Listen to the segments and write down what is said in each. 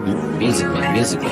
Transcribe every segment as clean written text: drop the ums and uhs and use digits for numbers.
Music.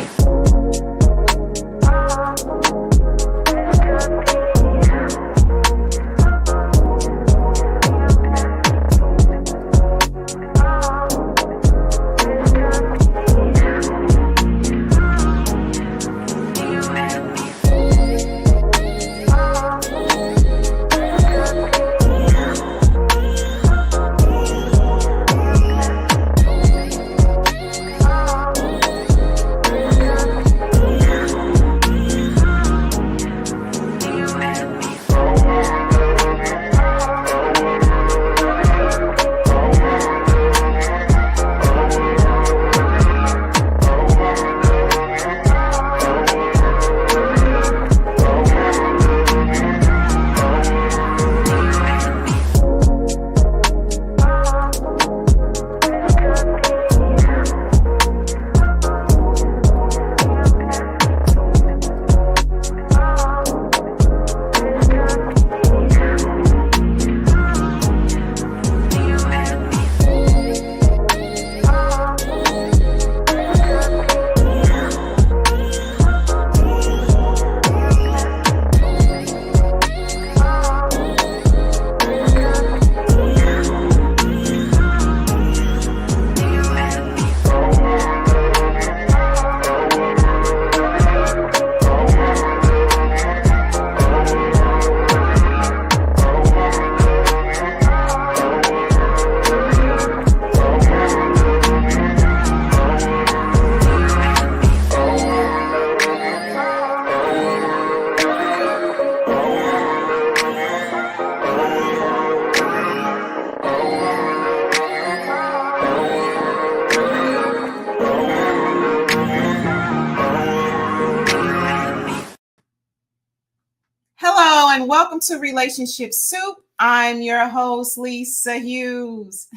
And welcome to Relationship Soup. I'm your host, Lisa Hughes.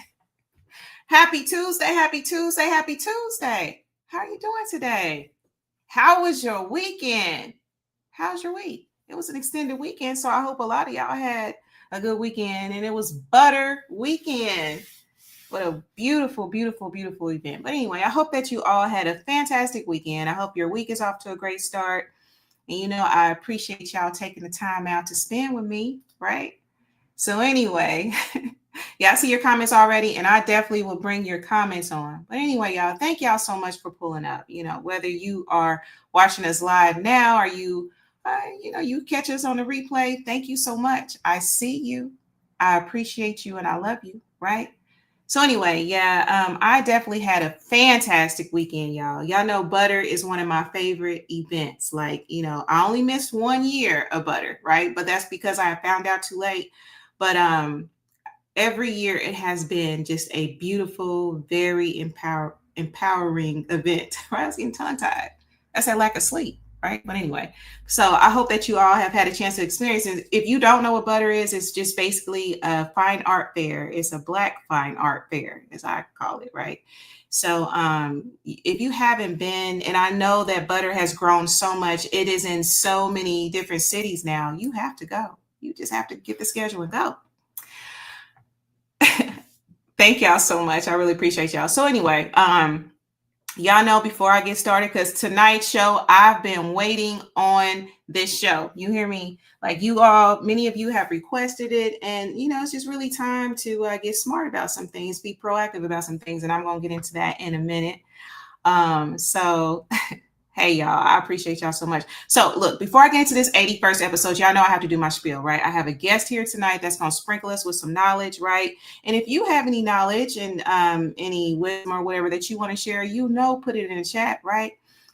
Happy Tuesday. How are you doing today? How was your weekend? How's your week? It was an extended weekend, so I hope a lot of y'all had a good weekend, and it was Butter Weekend. What a beautiful event. But anyway, I hope that you all had a fantastic weekend. I hope your week is off to a great start. And, I appreciate y'all taking the time out to spend with me, right? So anyway, yeah, I see your comments already, and I definitely will bring your comments on. But anyway, y'all, thank y'all so much for pulling up. Whether you are watching us live now or you catch us on the replay, thank you so much. I see you. I appreciate you, and I love you, right? So anyway, I definitely had a fantastic weekend, y'all. Y'all know Butter is one of my favorite events. Like, I only missed 1 year of Butter, right? But that's because I found out too late. But every year it has been just a beautiful, very empowering event. Right? I was getting tongue-tied. That's that lack of sleep. Right. But anyway, so I hope that you all have had a chance to experience it. If you don't know what Butter is, it's just basically a fine art fair. It's a Black fine art fair, as I call it. Right. So if you haven't been, and I know that Butter has grown so much, it is in so many different cities now. You have to go. You just have to get the schedule and go. Thank y'all so much. I really appreciate y'all. So anyway, y'all know before I get started, because tonight's show, I've been waiting on this show. You hear me? Like many of you have requested it. And, it's just really time to get smart about some things, be proactive about some things. And I'm going to get into that in a minute. So hey, y'all, I appreciate y'all so much. So look, before I get into this 81st episode, y'all know I have to do my spiel, right? I have a guest here tonight that's going to sprinkle us with some knowledge, right? And if you have any knowledge and any wisdom or whatever that you want to share, put it in the chat, right?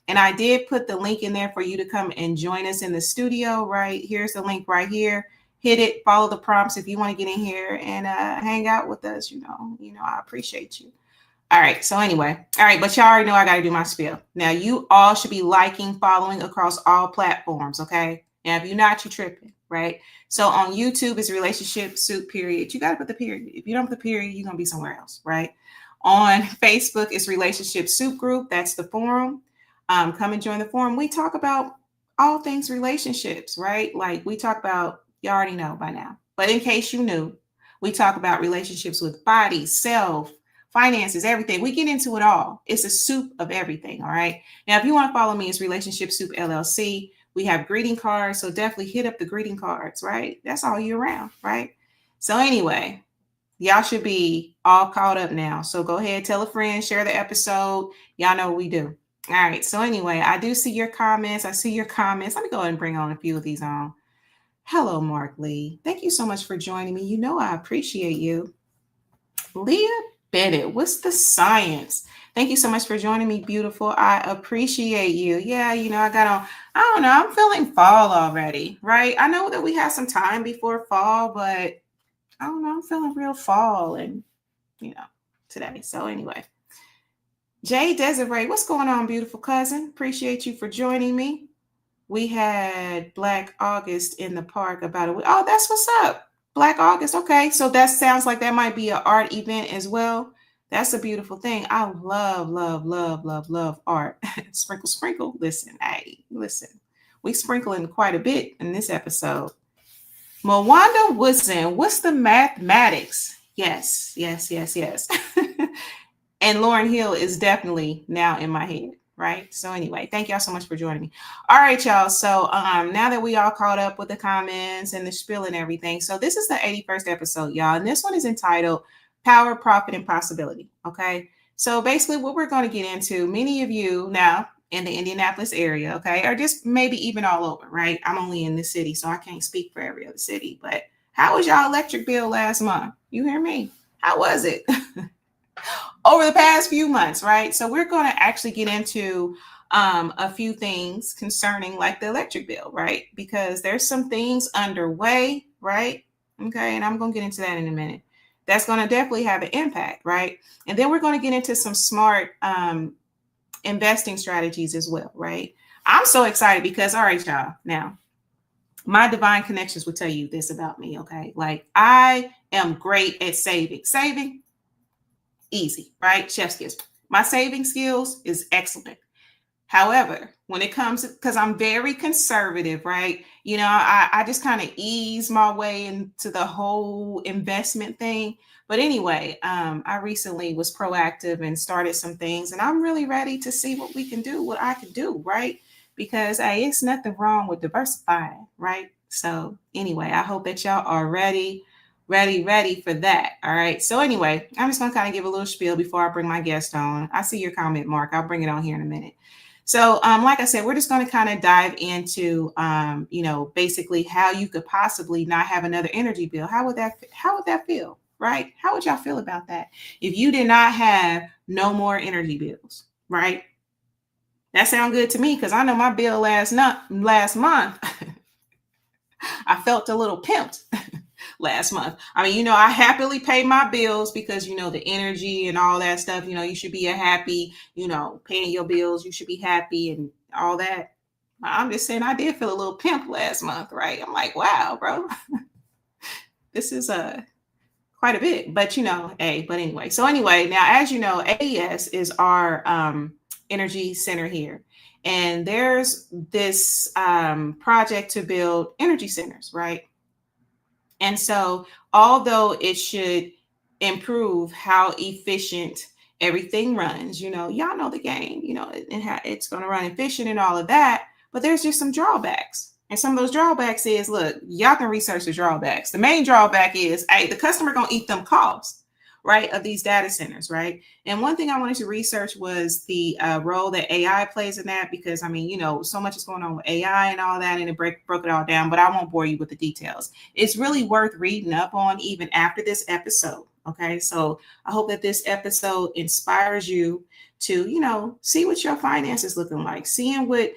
And I did put the link in there for you to come and join us in the studio, right? Here's the link right here. Hit it, follow the prompts if you want to get in here and hang out with us. I appreciate you. All right. So anyway, but y'all already know I got to do my spiel. Now, you all should be liking, following across all platforms. Okay. Now, if you're not, you're tripping, right? So on YouTube, it's Relationship Soup, period. You got to put the period. If you don't put the period, you're going to be somewhere else, right? On Facebook, it's RelationshipSoupGroup. That's the forum. Come and join the forum. We talk about all things relationships, right? Like we talk about, you already know by now, but in case you knew, we talk about relationships with body, self, finances, everything. We get into it all. It's a soup of everything. All right. Now, if you want to follow me, it's RelationshipSoupLLC. We have greeting cards. So definitely hit up the greeting cards, right? That's all year round, right? So anyway, y'all should be all caught up now. So go ahead, tell a friend, share the episode. Y'all know what we do. All right. So anyway, I do see your comments. I see your comments. Let me go ahead and bring on a few of these on. Hello, Mark Lee. Thank you so much for joining me. You know I appreciate you. Leah Bennett, what's the science? Thank you so much for joining me, beautiful. I appreciate you. Yeah, I got on, I don't know, I'm feeling fall already, right? I know that we have some time before fall, but I don't know, I'm feeling real fall and, today. So anyway, Jay Desiree, what's going on, beautiful cousin? Appreciate you for joining me. We had Black August in the park about a week. Oh, that's what's up. Black August. Okay. So that sounds like that might be an art event as well. That's a beautiful thing. I love, love, love, love, love art. Sprinkle, sprinkle. Listen. We sprinkling quite a bit in this episode. Mwanda Woodson, what's the mathematics? Yes. And Lauren Hill is definitely now in my head. Right. So anyway, thank y'all so much for joining me. All right, y'all. So now that we all caught up with the comments and the spiel and everything. So this is the 81st episode, y'all. And this one is entitled Power, Profit, and Possibility. Okay. So basically what we're going to get into, many of you now in the Indianapolis area, okay, or just maybe even all over, right? I'm only in this city, so I can't speak for every other city. But how was y'all electric bill last month? You hear me? How was it? Over the past few months, right? So we're going to actually get into a few things concerning like the electric bill, right? Because there's some things underway, right? Okay, and I'm going to get into that in a minute. That's going to definitely have an impact, right? And then we're going to get into some smart investing strategies as well, right? I'm so excited because, all right, y'all, now my divine connections will tell you this about me, okay? Like I am great at saving. Easy, right? Chef's kiss. My saving skills is excellent. However, when it comes to, because I'm very conservative, right? I just kind of ease my way into the whole investment thing. But anyway, I recently was proactive and started some things, and I'm really ready to see what we can do, what I can do, right? Because hey, it's nothing wrong with diversifying, right? So anyway, I hope that y'all are ready for that. All right. So anyway, I'm just going to kind of give a little spiel before I bring my guest on. I see your comment, Mark. I'll bring it on here in a minute. So like I said, we're just going to kind of dive into, basically how you could possibly not have another energy bill. How would that feel? Right? How would y'all feel about that? If you did not have no more energy bills, right? That sounds good to me because I know my bill last month, I felt a little pimped. Last month. I mean, I happily pay my bills because, the energy and all that stuff, you should be happy, paying your bills, you should be happy and all that. I'm just saying I did feel a little pimp last month, right? I'm like, wow, bro, this is quite a bit, but but anyway. So anyway, now, as you know, AES is our energy center here. And there's this project to build energy centers, right? And so, although it should improve how efficient everything runs, y'all know the game, and how it's going to run efficient and all of that. But there's just some drawbacks. And some of those drawbacks is, look, y'all can research the drawbacks. The main drawback is, hey, the customer going to eat them costs, right, of these data centers, right? And one thing I wanted to research was the role that AI plays in that, because I mean, so much is going on with AI and all that, and it broke it all down, but I won't bore you with the details. It's really worth reading up on even after this episode. Okay, so I hope that this episode inspires you to, see what your finances looking like, seeing what,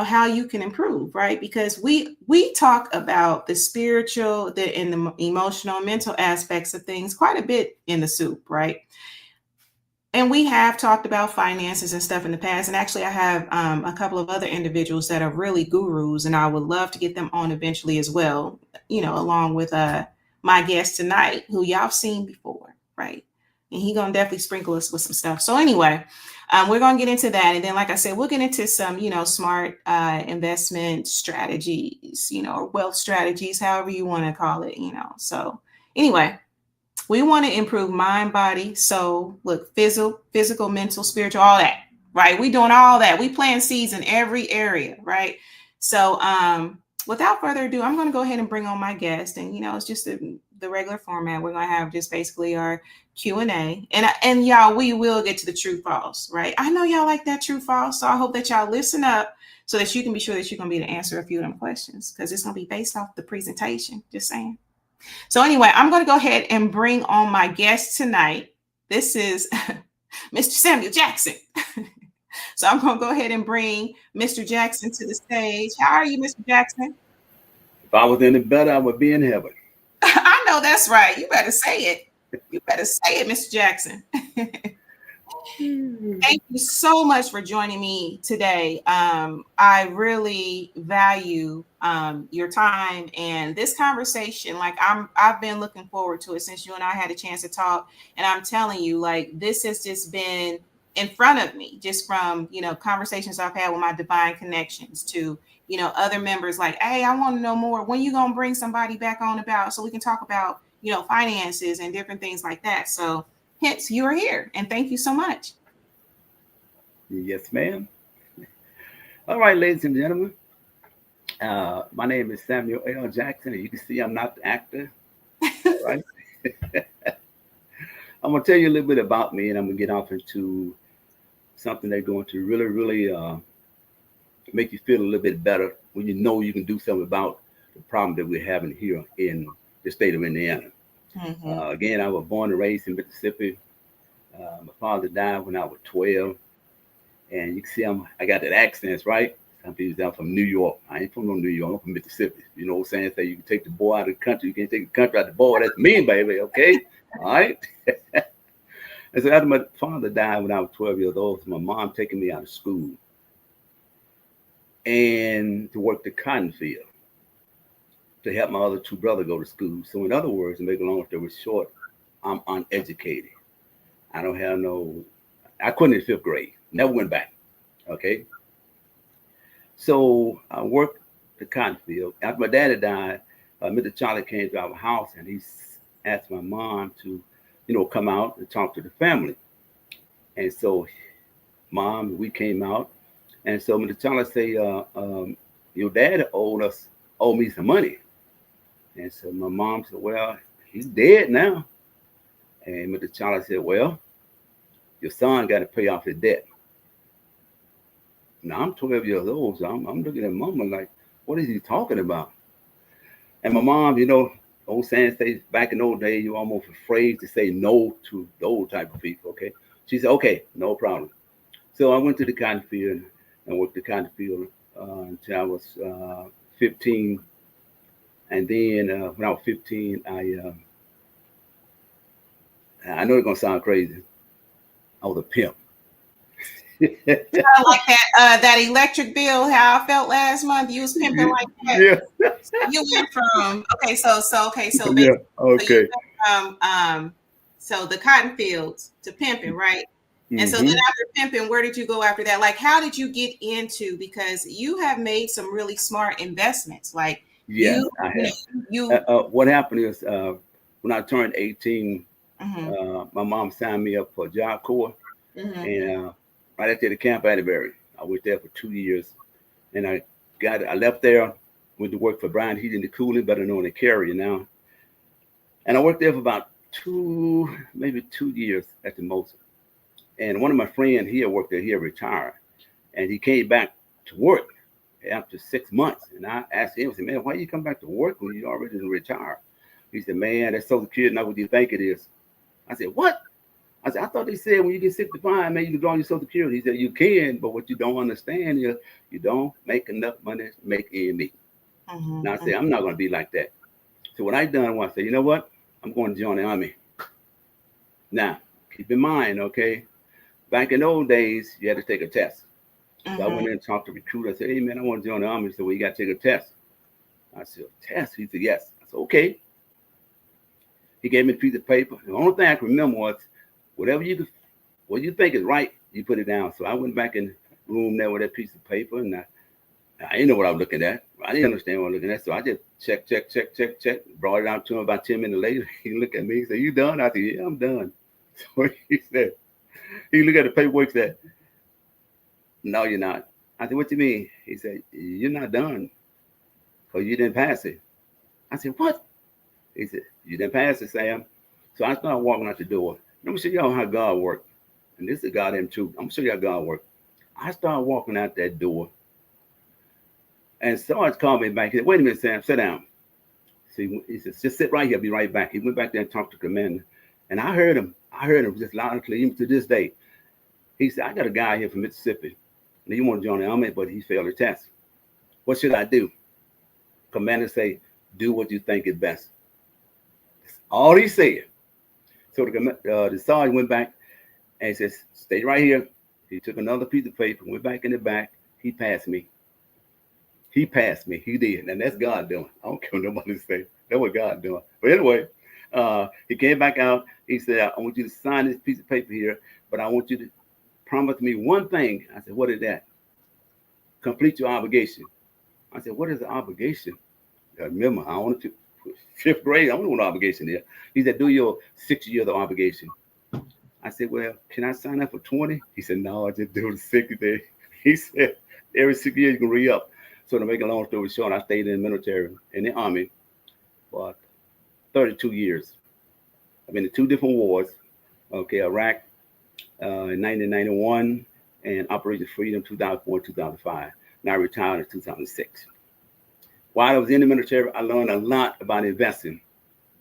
how you can improve, right? Because we talk about the spiritual, and the emotional, mental aspects of things quite a bit in the soup, right? And we have talked about finances and stuff in the past. And actually, I have a couple of other individuals that are really gurus, and I would love to get them on eventually as well, along with my guest tonight, who y'all seen before, right? And he's going to definitely sprinkle us with some stuff. So anyway, we're going to get into that. And then, like I said, we'll get into some, smart investment strategies, or wealth strategies, however you want to call it, So anyway, We want to improve mind, body, soul, look, physical, mental, spiritual, all that, right? We doing all that. We plant seeds in every area, right? So without further ado, I'm going to go ahead and bring on my guest. And, it's just the regular format. We're going to have just basically our Q&A. And y'all, we will get to the true false, right? I know y'all like that true false. So I hope that y'all listen up so that you can be sure that you're going to be able to answer a few of them questions, because it's going to be based off the presentation. Just saying. So anyway, I'm going to go ahead and bring on my guest tonight. This is Mr. Samuel Jackson. So I'm going to go ahead and bring Mr. Jackson to the stage. How are you, Mr. Jackson? If I was any better, I would be in heaven. I know that's right. You better say it. You better say it, Mr. Jackson. Thank you so much for joining me today. I really value your time and this conversation. Like I've been looking forward to it since you and I had a chance to talk. And I'm telling you, like, this has just been in front of me, just from, conversations I've had with my divine connections to, other members like, hey, I want to know more. When you going to bring somebody back on about, so we can talk about, finances and different things like that. So hence you are here. And thank you so much. Yes, ma'am. All right, ladies and gentlemen. My name is Samuel L. Jackson, and you can see I'm not the actor. All right. I'm going to tell you a little bit about me, and I'm going to get off into something that's going to really, really make you feel a little bit better when you know you can do something about the problem that we're having here in the state of Indiana. Mm-hmm. Again, I was born and raised in Mississippi. My father died when I was 12. And you can see I got that accent, right? Some people say I'm from New York. I ain't from New York. I'm from Mississippi. You know what I'm saying? Say you can take the boy out of the country. You can't take the country out of the boy. That's me, baby. Okay? All right? And so after my father died when I was 12 years old, so my mom taking me out of school and to work the cotton field to help my other two brothers go to school. So in other words, to make a long story short, I'm uneducated. I don't have I couldn't in fifth grade. Never went back. Okay. So I worked the cotton field. After my daddy died, Mr. Charlie came to our house and he asked my mom to, come out and talk to the family. And so Mom, we came out. And so Mr. Charlie say, your daddy owe me some money. And so my mom said, well, he's dead now. And Mr. Charlie said, well, your son got to pay off his debt. Now I'm 12 years old, so I'm looking at Mama like, what is he talking about? And my mom, old saying says back in those days, you're almost afraid to say no to those type of people. Okay, she said, okay, no problem. So I went to the cotton field and worked the cotton field until I was 15. And then when I was 15, I know it's gonna sound crazy. I was a pimp. Like that electric bill, how I felt last month. You was pimping like that. Yeah. So you went from so yeah. Okay. So so the cotton fields to pimping, right? Mm-hmm. And so then after pimping, where did you go after that? Like, how did you get into? Because you have made some really smart investments. Like, yeah, I have. What happened is when I turned 18, my mom signed me up for Job Corps, and right after the Camp Atterbury, I was there for 2 years, and I left there, went to work for Brian Heating and Cooling, better known as Carrier now, and I worked there for about maybe 2 years at the most. And one of my friends here worked there, he retired, and he came back to work after 6 months. And I asked him, I said, man, why you come back to work when you already retired? He said, man, that's Social Security, not what you think it is. I said, what? I said, I thought they said when you get 65, man, you can draw your Social Security. He said, you can, but what you don't understand is you don't make enough money to make ends meet. Now I said, I'm not going to be like that. So what I done was I said, you know what? I'm going to join the Army. Now, keep in mind, okay, back in those days, you had to take a test. So I went in and talked to the recruiter. I said, hey, man, I want to join the Army. He said, well, you got to take a test. I said, test? He said, yes. I said, okay. He gave me a piece of paper. The only thing I can remember was what you think is right, you put it down. So I went back in the room there with that piece of paper, and I didn't know what I was looking at. I didn't understand what I was looking at, so I just check. Brought it out to him about 10 minutes later. He looked at me. He said, "You done?" I said, "Yeah, I'm done." So he looked at the paperwork. Said, "No, you're not." I said, "What you mean?" He said, "You're not done because you didn't pass it." I said, "What?" He said, "You didn't pass it, Sam." So I started walking out the door. Let me show y'all how God worked. And this is goddamn truth. I'm gonna show you how God worked. I started walking out that door, and Sarge called me back. He said, "Wait a minute, Sam, sit down." See, he said, "Just sit right here. I'll be right back." He went back there and talked to the commander, and I heard him. Just loud and clear, even to this day. He said, "I got a guy here from Mississippi, and he want to join the army, but he failed the test. What should I do?" Commander say, "Do what you think is best." That's all he said. So the sergeant went back and he says, "Stay right here." He took another piece of paper, went back in the back. He passed me. He passed me. He did. And that's God doing. I don't care what nobody say. That's what God doing. But anyway, he came back out. He said, "I want you to sign this piece of paper here, but I want you to promise me one thing." I said, "What is that?" "Complete your obligation." I said, "What is the obligation?" I remember, I wanted to, 5th grade, I don't know what obligation is. He said, "Do your 6 years of obligation." I said, "Well, can I sign up for 20? He said, "No, I just do the 60 day." He said, "Every 6 years you can re-up." So to make a long story short, I stayed in the military, in the army, for 32 years. I've been in 2 different wars. Okay, Iraq in 1991 and Operation Freedom 2004, 2005. Now I retired in 2006. While I was in the military, I learned a lot about investing.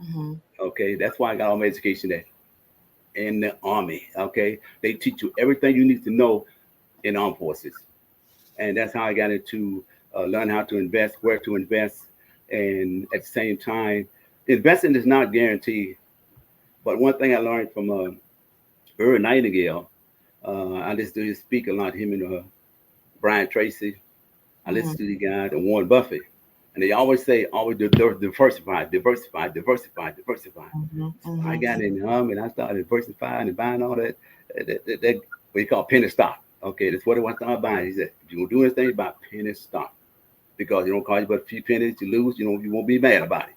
Mm-hmm. Okay, that's why I got all my education there in the army. Okay, they teach you everything you need to know in armed forces, and that's how I got into learn how to invest, where to invest, and at the same time, investing is not guaranteed. But one thing I learned from Earl Nightingale, I listen to his speak a lot. Him and Brian Tracy. I listen to the guy, and Warren Buffett. And they always say, always diversify. So I got in the army and I started diversifying and buying all that what we call penny stock. Okay, that's what I started buying. He said, "If you're gonna do anything, buy penny stock. Because it don't cost you but a few pennies, you lose, you won't be mad about it."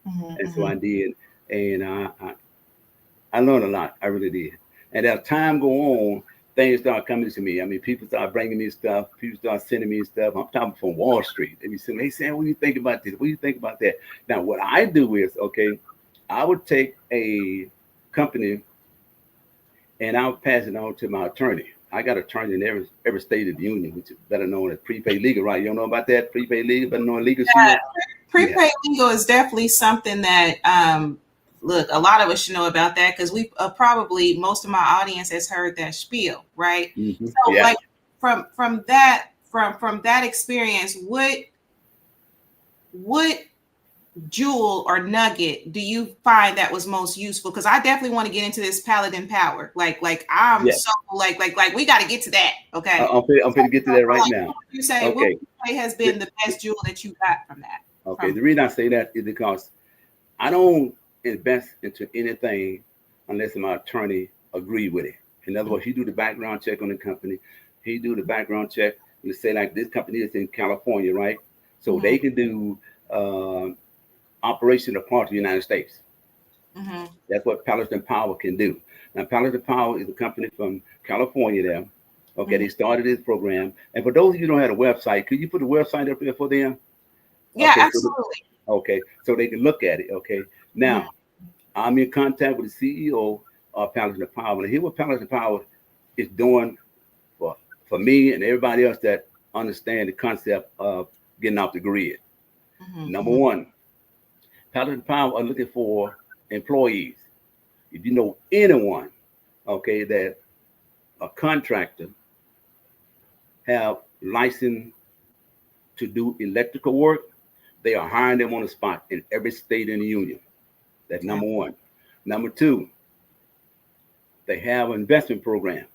And so I did. And I learned a lot. I really did. And as time go on, things start coming to me. I mean, people start bringing me stuff. People start sending me stuff. I'm talking from Wall Street. They be saying, "Hey, Sam, what do you think about this? What do you think about that?" Now, what I do is, okay, I would take a company and I would pass it on to my attorney. I got an attorney in every state of the union, which is better known as prepaid legal, right? You don't know about that? Prepaid legal, better known as legal shield. Prepaid legal is definitely something that look, a lot of us should know about that because we probably most of my audience has heard that spiel, right? Mm-hmm. So, Yeah. like from that experience, what jewel or nugget do you find that was most useful? Because I definitely want to get into this Paladin power. Like I'm so like we got to get to that. Okay, I'm going to get to that right now. You say what would you say has been the best jewel that you got from that? Okay, the reason I say that is because I don't invest into anything unless my attorney agree with it. In other words, he do the background check on the company. He do the background check. You say like this company is in California, right? So they can do operation across the United States. That's what Paladin Power can do. Now, Paladin Power is a company from California there. Okay, they started this program. And for those of you who don't have a website, could you put a website up there for them? Yeah, okay, absolutely. So they can look at it. Okay, now I'm in contact with the CEO of Paladin Power, and here's what Paladin Power is doing for me and everybody else that understand the concept of getting off the grid. Number one, Paladin Power are looking for employees. If you know anyone, okay, that a contractor have license to do electrical work, they are hiring them on the spot in every state in the union. That's number one. Number two, they have an investment program.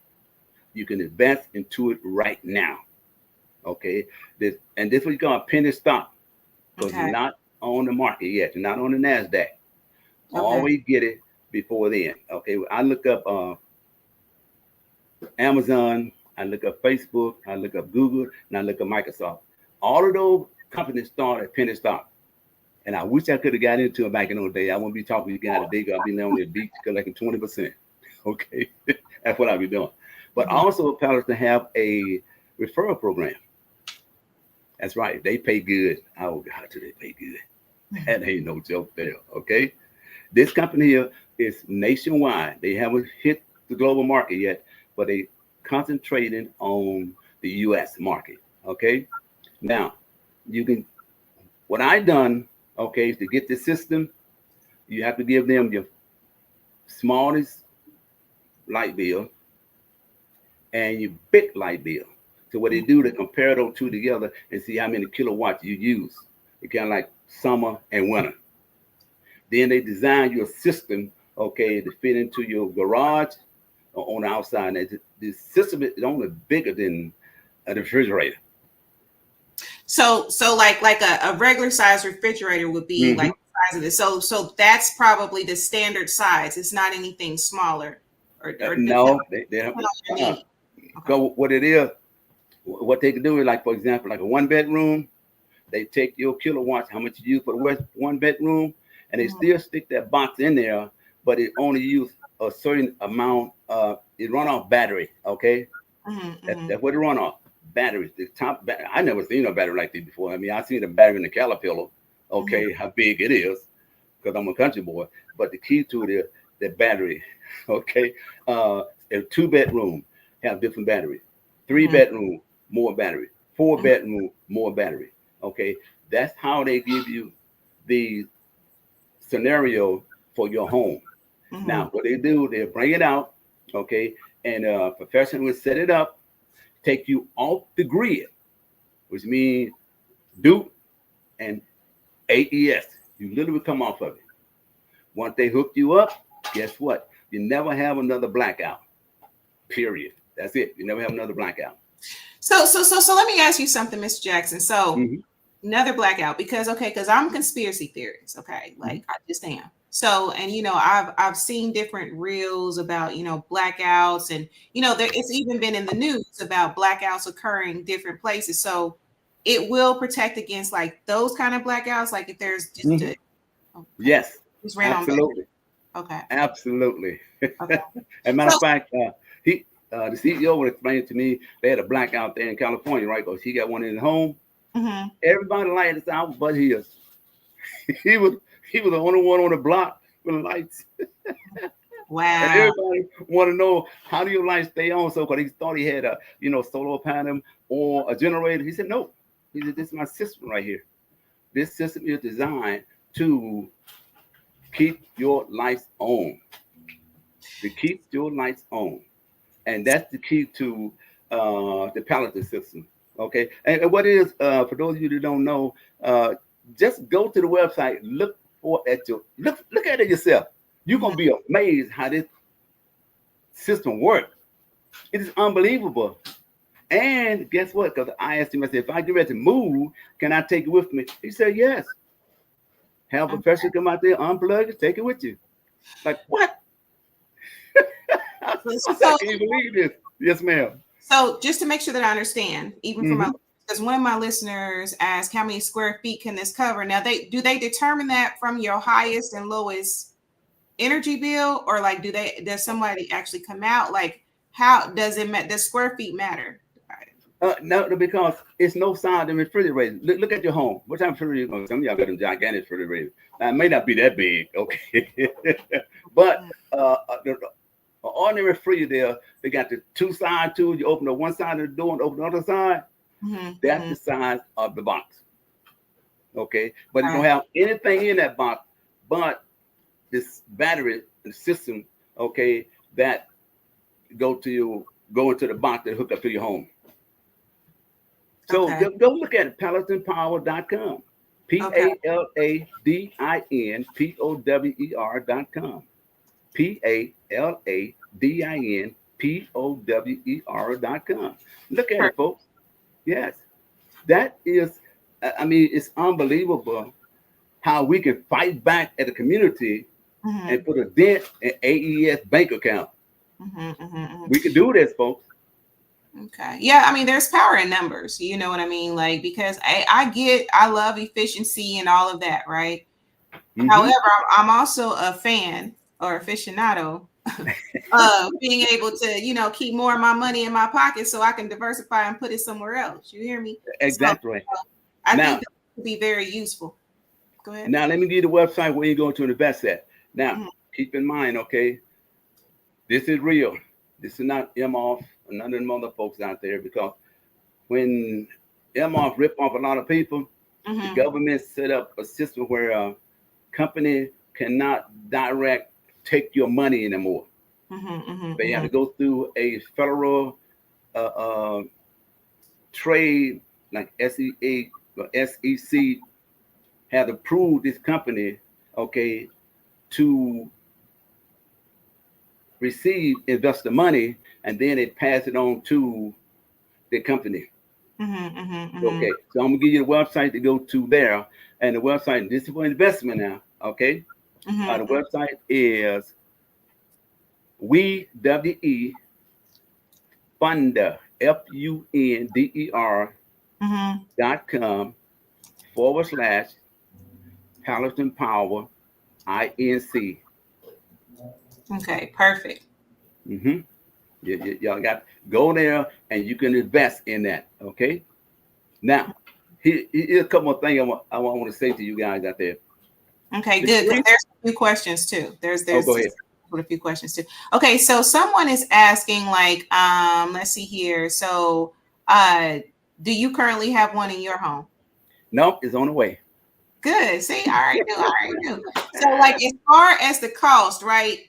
You can invest into it right now. Okay. This is what you call a penny stock. Because you're not on the market yet. You're not on the NASDAQ. Always get it before then. Okay. I look up Amazon, I look up Facebook, I look up Google, and I look up Microsoft. All of those company started at penny stock. And I wish I could have got into it back in those days. I wouldn't be talking to you guys today. I'll be on the beach collecting 20%. Okay. That's what I'll be doing. But also Paladin have a referral program. That's right. They pay good. Oh God, do they pay good? That ain't no joke there. Okay. This company here is nationwide. They haven't hit the global market yet, but they concentrating on the US market. Okay. Now you can, what I done, okay, to get the system, you have to give them your smallest light bill and your big light bill. So what they do, they compare those two together and see how many kilowatts you use. It's kind of like summer and winter. Then they design your system, okay, to fit into your garage or on the outside. And the system is only bigger than a refrigerator. So like a regular size refrigerator would be like the size of this. So that's probably the standard size. It's not anything smaller. Or no, they have okay. So what it is, what they can do is, like, for example, like a 1-bedroom, they take your kilowatts, how much you use for the 1-bedroom, and they still stick that box in there, but it only use a certain amount. It run off battery, okay? That's what it run off. Batteries, the top battery. I never seen a battery like this before. I mean, I seen a battery in the Caterpillar, okay, how big it is, because I'm a country boy. But the key to it is the battery, okay? A 2-bedroom have different batteries. 3-bedroom, more battery. 4-bedroom, more battery. Okay, that's how they give you the scenario for your home. Now, what they do, they bring it out, okay, and a professional will set it up, take you off the grid, which means Duke and AES. You literally come off of it. Once they hook you up, guess what? You never have another blackout. Period. That's it. You never have another blackout. So let me ask you something, Mr. Jackson. So another blackout, because I'm conspiracy theories. Okay, like I just am. So, and I've seen different reels about blackouts, and it's even been in the news about blackouts occurring different places. So it will protect against like those kind of blackouts, like if there's just yes, just ran absolutely. Absolutely. Okay. As a matter of fact, the CEO would explain to me they had a blackout there in California, right? Because he got one in his home. Everybody lighted out, but he was the only one on the block with the lights. Wow. And everybody want to know, how do your lights stay on? So, because he thought he had a solar panel or a generator. He said, no. He said, this is my system right here. This system is designed to keep your lights on. To keep your lights on. And that's the key to the Paladin system. Okay. And what is, for those of you that don't know, just go to the website, look at it yourself. You're gonna be amazed how this system works. It is unbelievable. And guess what? Because I asked him, I said, if I get ready to move, can I take it with me? He said, yes. Have a professional come out there, unplug it, take it with you. Like, what? I can't believe this. Yes, ma'am. So just to make sure that I understand, even for my, because one of my listeners asked, how many square feet can this cover? Now, do they determine that from your highest and lowest energy bill, or like does somebody actually come out? Like, how does square feet matter? No, because it's no size in refrigerator. Look at your home. What type of refrigerator? Some of y'all got them gigantic refrigerators. Now, it may not be that big, okay, but the ordinary refrigerator, they got the two side too. You open the one side of the door and open the other side. That's the size of the box. Okay, but you don't have anything in that box but this battery system. Okay, that go into the box that hook up to your home. So go look at it, PaladinPower.com. PaladinPower.com. PaladinPower.com. Look at it, folks. Yes, that is. I mean, it's unbelievable how we can fight back at the community and put a dent in AES bank account. We can do this, folks. Okay. Yeah, I mean, there's power in numbers. You know what I mean? Like, because I love efficiency and all of that, right? Mm-hmm. However, I'm also a fan or aficionado of being able to, keep more of my money in my pocket so I can diversify and put it somewhere else. You hear me? Exactly. So, I think that would be very useful. Go ahead. Now, let me give you the website where you're going to invest at. Now, keep in mind, okay, this is real. This is not M-off, none of them other folks out there, because when M-off rip off a lot of people, the government set up a system where a company cannot direct take your money anymore. They have to go through a federal trade, like SEC or SEC, have approved this company, okay, to receive investor money, and then they pass it on to the company. Okay, so I'm gonna give you the website to go to there, and the website, this is for investment now. Okay, the website is WE Funder FUNDER.com/Paladin Power INC. Okay, perfect. Y'all got go there and you can invest in that. Okay. Now, here's a couple more things I want to say to you guys out there. Okay, good. Because there's a few questions too. There's go ahead. A few questions too. Okay, so someone is asking, like, let's see here. So, do you currently have one in your home? Nope, it's on the way. Good. See, I already knew. So, like, as far as the cost, right?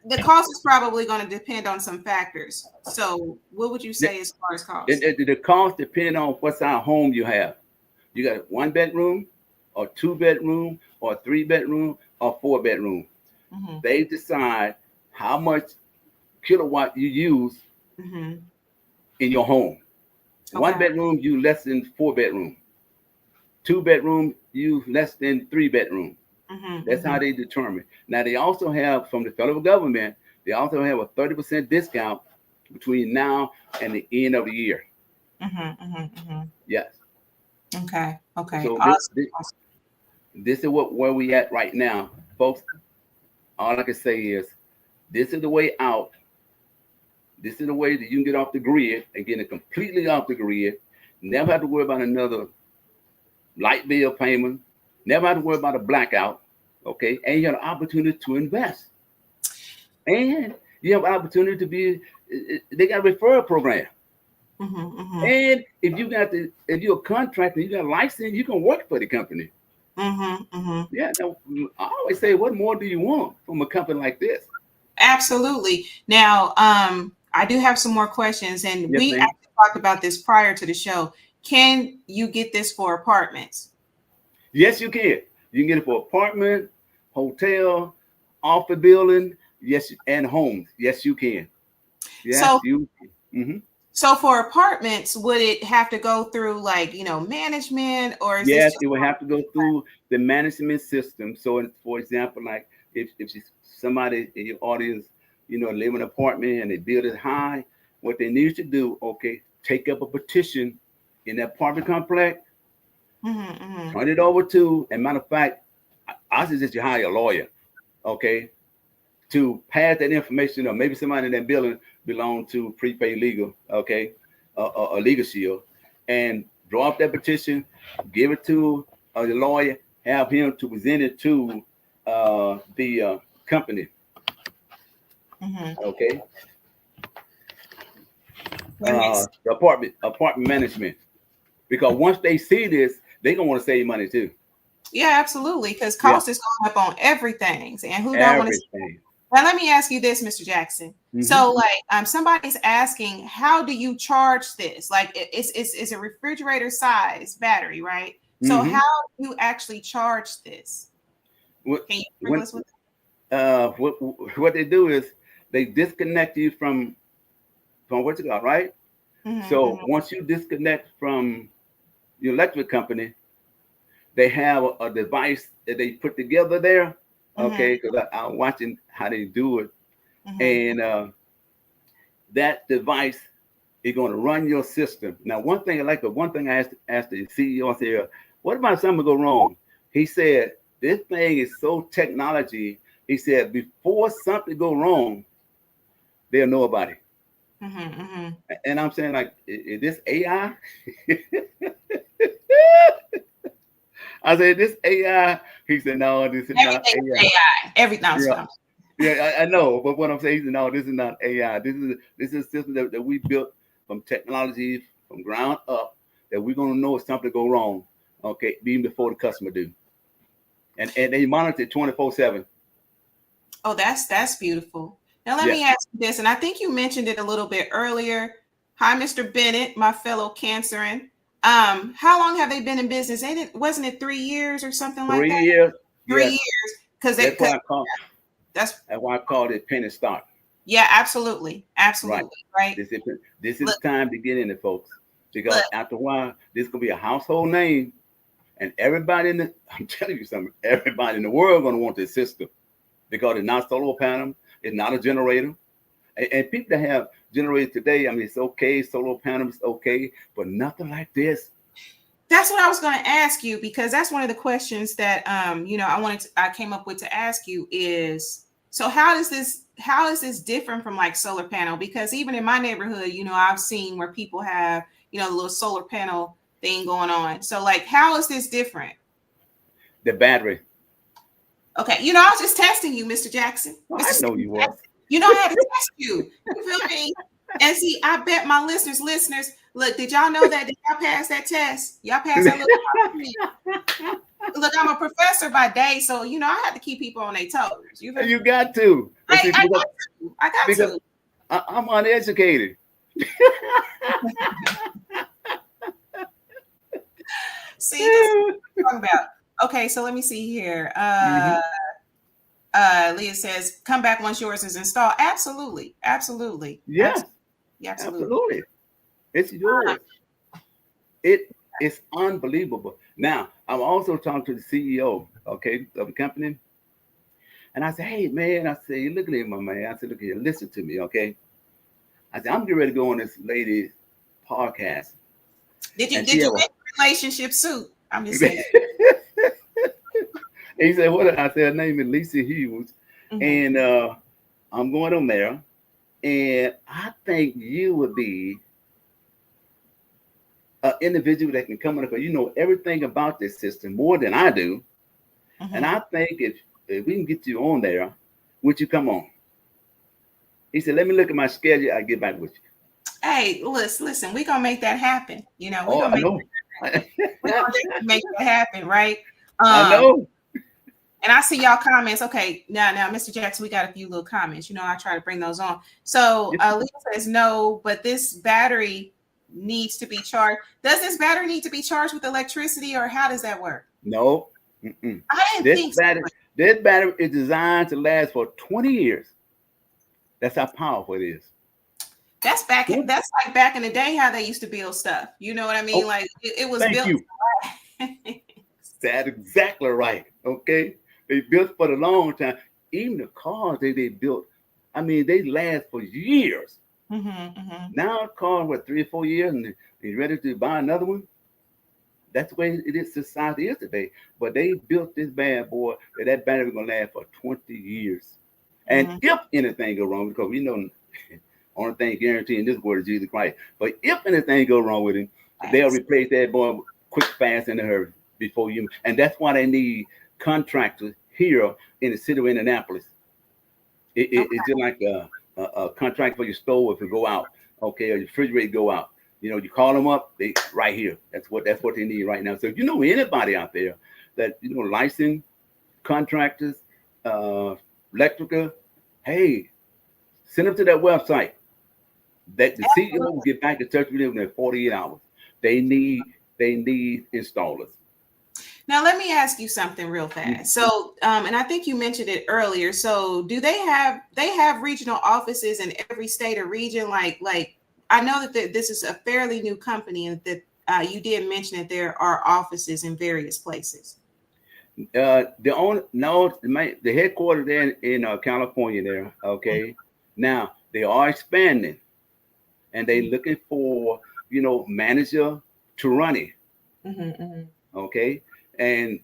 The cost is probably going to depend on some factors. So, what would you say as far as cost? The cost depends on what size home you have. You got 1 bedroom, or 2 bedroom, or 3 bedroom, or 4 bedroom. They decide how much kilowatt you use in your home. Okay. 1 bedroom, you less than 4 bedroom. 2 bedroom, you less than 3 bedroom. That's how they determine. Now, they also have, from the federal government, they also have a 30% discount between now and the end of the year. Yes. Okay. So awesome. This is where we at right now, folks. All I can say is, this is the way out. This is the way that you can get off the grid and get it completely off the grid. Never have to worry about another light bill payment. Never have to worry about a blackout. Okay. And you have an opportunity to invest. And you have an opportunity to be, they got a referral program. And if you're a contractor, you got a license, you can work for the company. Yeah. Now, I always say, what more do you want from a company like this? Absolutely. Now, I do have some more questions, and we actually talked about this prior to the show. Can you get this for apartments? Yes, you can. You can get it for apartment, hotel, office building, yes, and homes. Yes, you can. Yes, so, you can. So for apartments, would it have to go through, like, management, or is yes, it would have to go through the management system. So, for example, like if somebody in your audience, live in an apartment and they build it high, what they need to do, okay, take up a petition in the apartment complex, turn it over to, and matter of fact, I suggest you hire a lawyer, okay, to pass that information, or maybe somebody in that building belong to prepaid legal, okay, a legal shield, and draw up that petition, give it to the lawyer, have him to present it to the company, okay, the apartment management, because once they see this, they're gonna want to save money too. Yeah, absolutely, because cost is going up on everything, and who don't want to save? Now, let me ask you this, Mr. Jackson. So, like, somebody's asking, how do you charge this? Like, it's a refrigerator size battery, right? So, how do you actually charge this? Can you bring us with what they do is they disconnect you from what you got, right? So once you disconnect from your electric company, they have a device that they put together there. Okay, because I'm watching how they do it, and that device It's going to run your system. Now, one thing I asked the CEO, I said, what about something go wrong? He said, this thing is so technology. He said, before something go wrong, they'll know about it. And I'm saying, like, is this AI? I said, this AI? He said, no, this is not AI. Everything. Yeah, I know, but what I'm saying is, no, this is not AI. This is a system that we built from technology, from ground up, that we're gonna know if something go wrong, okay, even before the customer do. And they monitor 24/7. Oh, that's beautiful. Now let me ask you this, and I think you mentioned it a little bit earlier. Hi, Mr. Bennett, my fellow Cancerin. How long have they been in business? Wasn't it 3 years or something like that? 3 years. 3 years. Because that's why I called it penny stock. Yeah, absolutely. Right. This is time to get in it, folks. Because after a while, this is gonna be a household name, and everybody I'm telling you something, everybody in the world gonna want this system because it's not solar panel, it's not a generator. And people that have generators today, I mean, it's okay, solar panels, okay, but nothing like this. That's what I was going to ask you, because that's one of the questions that I came up with to ask you is, so how is this different from like solar panel? Because even in my neighborhood, I've seen where people have, the little solar panel thing going on. So like, how is this different? The battery. Okay. I was just testing you, Mr. Jackson. Oh, I know you was. I had to test you. You feel me? And see, I bet my listeners, look, did y'all know that? Did y'all pass that test? Y'all passed that little Look, I'm a professor by day, so I have to keep people on their toes. You got to. I got to. I'm uneducated. See, this is what I'm talking about. Okay, so let me see here. Leah says, come back once yours is installed. Absolutely. Yes. Absolutely. It's yours. It's unbelievable. Now, I'm also talking to the CEO, okay, of the company. And I said, hey, man, I said, look at him, my man. I said, look at you, listen to me, okay? I said, I'm getting ready to go on this lady's podcast. Did you make Relationship Soup? I'm just saying. He said, what? I said, her name is Lisa Hughes. And I'm going on there. And I think you would be an individual that can come on, because you know everything about this system more than I do. And I think if we can get you on there, would you come on? He said, let me look at my schedule. I'll get back with you. Hey, listen, we're going to make that happen. We're going to make that happen, right? I know. And I see y'all comments. Okay, now, Mr. Jackson, we got a few little comments. I try to bring those on. So Lisa says no, but this battery needs to be charged. Does this battery need to be charged with electricity, or how does that work? No. I didn't think so. This battery is designed to last for 20 years. That's how powerful it is. That's like back in the day how they used to build stuff. You know what I mean? Like it was built. You. That's exactly right. Okay. They built for a long time. Even the cars they built, I mean, they last for years. Now cars, 3 or 4 years, and you're ready to buy another one. That's the way it is, society is today. But they built this bad boy that battery is gonna last for 20 years. And if anything go wrong, because we know only thing guaranteed in this world is Jesus Christ. But if anything go wrong with him, they'll replace that boy quick, fast, in a hurry before you. And that's why they need contractors here in the city of Indianapolis. It's just like a contract for your stove if you go out, okay, or your refrigerator go out. You call them up, they right here. That's what they need right now. So if you know anybody out there that licensed contractors, electrical, hey, send them to that website. That the CEO will get back in touch with them in 48 hours. They need installers. Now, let me ask you something real fast. So, and I think you mentioned it earlier. So do they have regional offices in every state or region? Like I know that this is a fairly new company, and that you did mention that there are offices in various places. The headquarters there in California there. Okay. Now they are expanding. and they looking for, manager to run it. Okay. And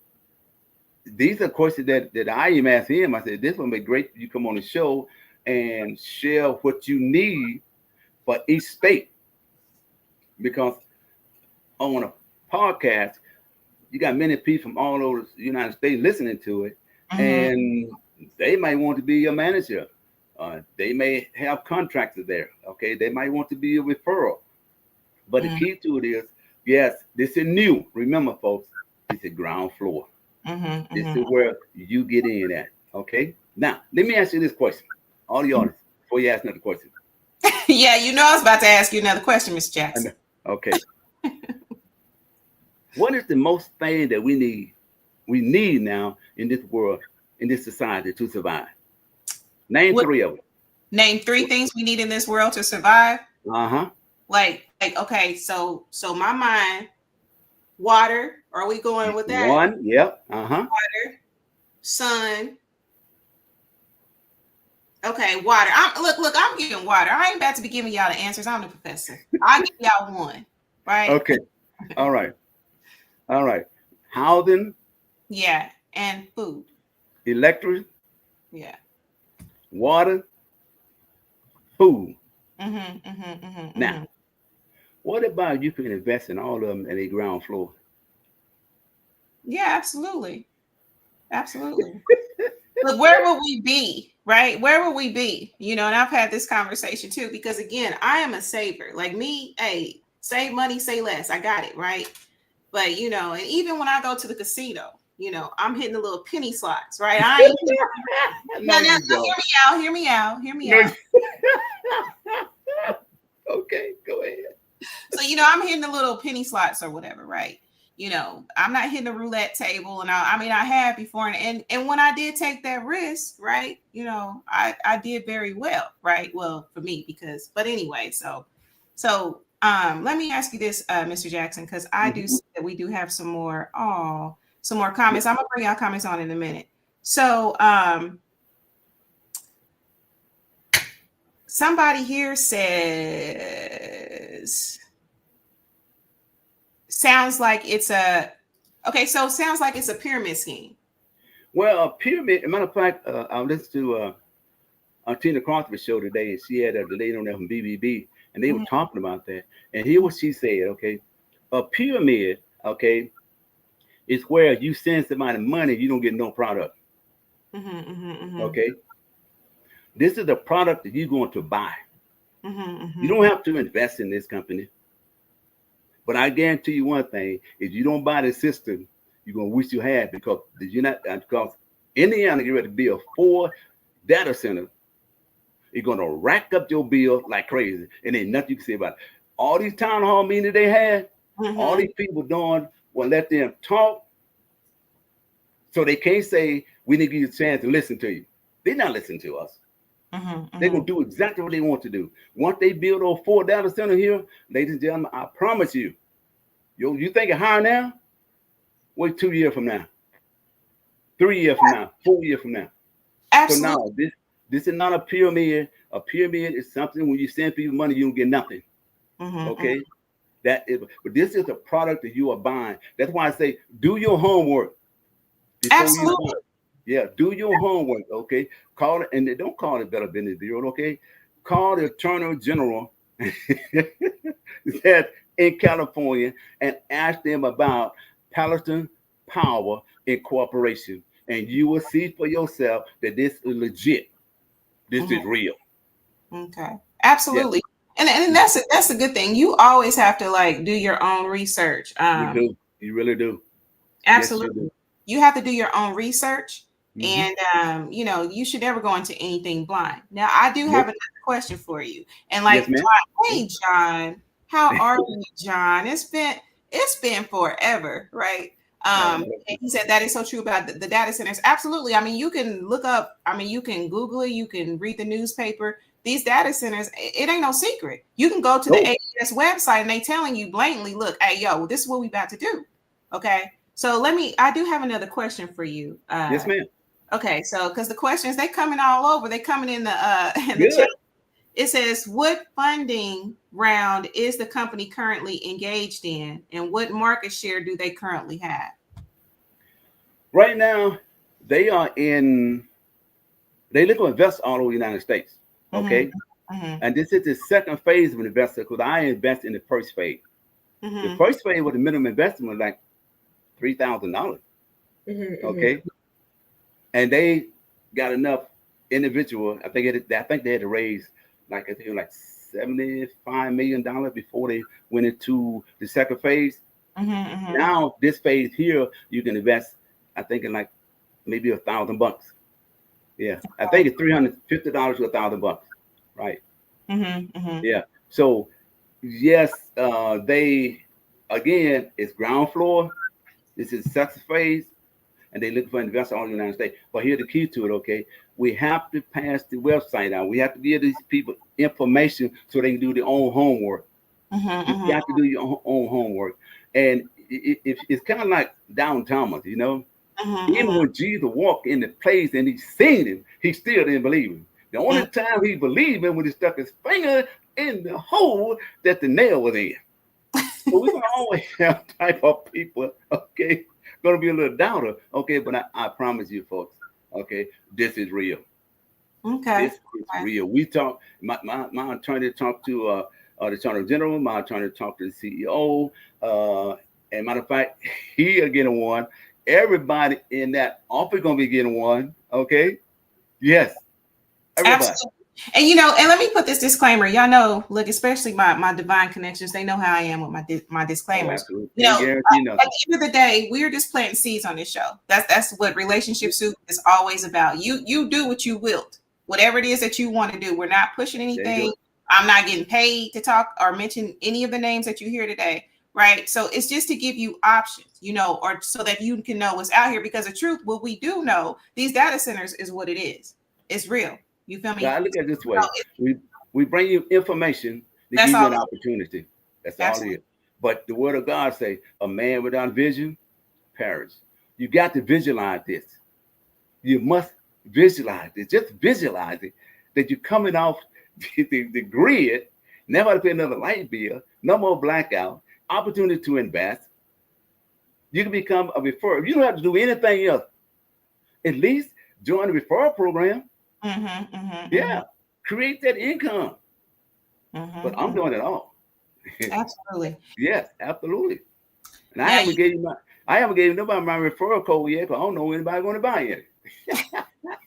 these are questions that I even asked him. I said, this will be great if you come on the show and share what you need for each state. Because on a podcast, you got many people from all over the United States listening to it, and they might want to be your manager. They may have contractors there. Okay, they might want to be a referral. But the key to it is, yes, this is new. Remember, folks, this is ground floor. This is where you get in at. Okay. Now, let me ask you this question, all the audience, before you ask another question. Yeah, I was about to ask you another question, Mr. Jackson. Okay. What is the most thing that we need now in this world, in this society to survive? Name three of them. Name three things we need in this world to survive. Like okay, so my mind, water. Are we going with that? One, yep. Water, sun. Okay, water. Look, I'm getting water. I ain't about to be giving y'all the answers. I'm the professor. I'll give y'all one. Right? Okay. All right. Housing. Yeah, and food. Electric. Yeah. Water. Food. Now, what about you can invest in all of them at a ground floor? Yeah, absolutely. Look, where will we be, right? Where will we be? And I've had this conversation too, because again, I am a saver. Like me, hey, save money, say less. I got it, right? But and even when I go to the casino, I'm hitting the little penny slots, right? I ain't now, hear me out. Okay, go ahead. So, I'm hitting the little penny slots or whatever, right? I'm not hitting the roulette table. And I have before. And when I did take that risk, right, I did very well, right? Well, for me, but anyway, so let me ask you this, Mr. Jackson, because I do see that we do have some more comments. I'm going to bring y'all comments on in a minute. So, somebody here says, sounds like it's a pyramid scheme. Well, a pyramid, as a matter of fact, I listened to Tina Crawford's show today, and she had a lady on there from BBB, and they were talking about that. And here what she said, okay, a pyramid, okay, is where you send somebody money, you don't get no product. Okay. This is the product that you're going to buy. You don't have to invest in this company. But I guarantee you one thing, if you don't buy the system, you're going to wish you had, because Indiana get ready to build 4 data centers. You're going to rack up your bill like crazy. And ain't nothing you can say about it. All these town hall meetings they had, all these people doing will let them talk. So they can't say, we need to give you a chance to listen to you. They're not listening to us. They're going to do exactly what they want to do. Once they build those 4 data centers here, ladies and gentlemen, I promise you, you think it's higher now? Wait 2 years from now, 3 years from now, 4 years from now. Absolutely. So now, this is not a pyramid. A pyramid is something when you send people money, you don't get nothing. Okay? That is, but this is a product that you are buying. That's why I say, do your homework. Absolutely. Yeah, do your homework, okay? Call it, and they don't call it Better Business Bureau, okay? Call the Attorney General that in California and ask them about Paladin Power Incorporation, and you will see for yourself that this is legit. This is real. Okay, absolutely. Yeah. And that's a good thing. You always have to do your own research. You do. You really do. Absolutely. Yes, you have to do your own research. And, you should never go into anything blind. Now, I do have another question for you. And John, hey, John, how are you, John? It's been forever, right? And he said that is so true about the data centers. Absolutely. I mean, you can look up, you can Google it, you can read the newspaper. These data centers, it ain't no secret. You can go to the AES website and they telling you blatantly, look, hey, yo, this is what we about to do. Okay. So I do have another question for you. Yes, ma'am. Okay, so because the questions, they coming all over, they coming in the chat. It says, what funding round is the company currently engaged in, and what market share do they currently have? Right now, they are in. They look to invest all over the United States. Okay, and this is the second phase of an investor because I invest in the first phase. The first phase was the minimum investment was like $3,000. Okay, and they got enough individual. I think they had to raise like $75 million before they went into the second phase. Now this phase here, you can invest. I think in like maybe $1,000. Yeah, I think it's $350 to $1,000, right? Yeah. So yes, they again it's ground floor. This is second phase, and they look for investors all in the United States. But here's the key to it. Okay, we have to pass the website out. We have to give these people information so they can do their own homework. You got to do your own homework, and it's kind of like Down Thomas, you know. Even when Jesus walked in the place and he seen him, he still didn't believe him. The only time he believed him when he stuck his finger in the hole that the nail was in. So we're gonna always have type of people, okay, gonna be a little doubter, okay, but I promise you, folks, okay, this is real. Okay, this is real. We talk. My attorney talked to the attorney general. My attorney talked to the CEO. And matter of fact, he'll get one. Everybody in that office gonna be getting one. Okay. Yes. Everybody. Absolutely. And and let me put this disclaimer. Y'all know, look, especially my divine connections, they know how I am with my disclaimers. Oh, at the end of the day, we're just planting seeds on this show. That's what Relationship Soup is always about. You do what you wilt, whatever it is that you want to do. We're not pushing anything. I'm not getting paid to talk or mention any of the names that you hear today, right? So it's just to give you options, or so that you can know what's out here. Because the truth, what we do know, these data centers is what it is. It's real. You feel me? I look at it this way. We bring you information to give you an opportunity. That's all it is. But the word of God say, a man without vision perish. You got to visualize this. You must visualize it. Just visualize it. That you're coming off the grid, never to pay another light bill, no more blackout, opportunity to invest. You can become a referrer. You don't have to do anything else. At least join the referral program. Create that income. But I'm doing it all. Absolutely. Yes, absolutely. And I haven't gave nobody my referral code yet, because I don't know anybody going to buy it.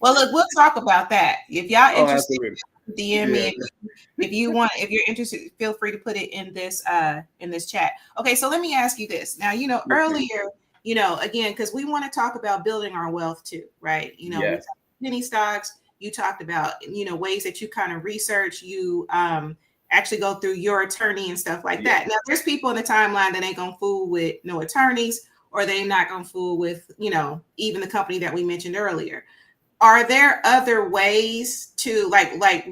Well, look, we'll talk about that. If y'all interested, DM me. If you're interested, feel free to put it in this chat. Okay, so let me ask you this. Now, earlier, again, because we want to talk about building our wealth too, right? We talked about penny stocks. You talked about, ways that you kind of research, you actually go through your attorney and stuff like that. Now, there's people in the timeline that ain't gonna fool with no attorneys, or they not gonna fool with, even the company that we mentioned earlier. Are there other ways to like